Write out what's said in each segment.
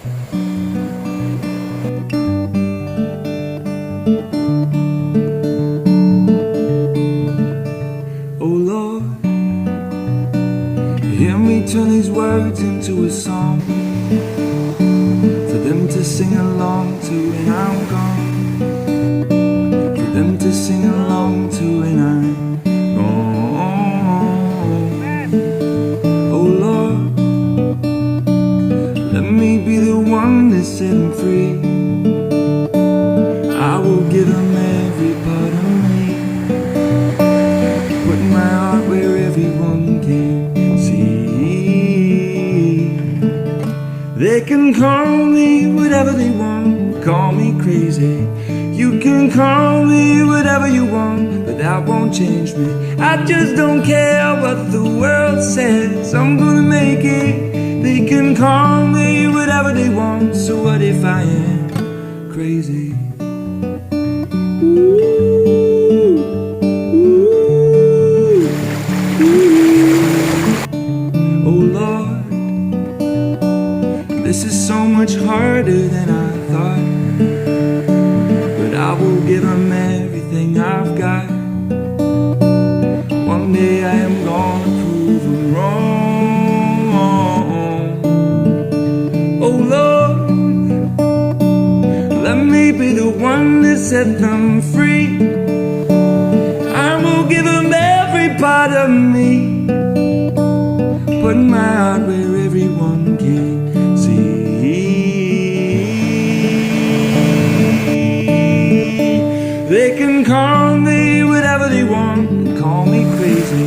Oh Lord, hear me turn these words into a song for them to sing along to when I'm gone, for them to sing along to when I'm gone. Oh Lord, let me be the one to set them free. I will give them every part of me, put my heart where everyone can see. They can call me whatever they want, call me crazy. You can call me whatever you want, but that won't change me. I just don't care what the world says, I'm gonna make it. They can call me whatever they want, so what if I am crazy? Oh Lord, this is so much harder than I thought, but I will give them everything I've got. One day I am gonna prove them wrong. Oh Lord, let me be the one to set them free. I will give them every part of me, put my heart where everyone can see. They can call me whatever they want, call me crazy.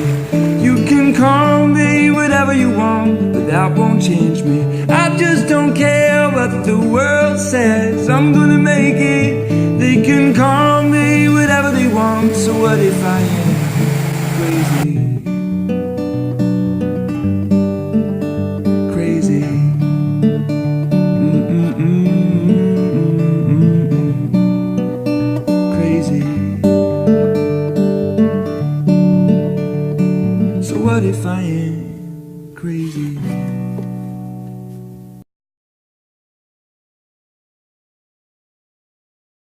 You can call me whatever you want, but that won't change me. I just don't care what the world says, I'm gonna make it. They can call me whatever they want, so what if I am crazy? Crazy. Crazy. So what if I am crazy?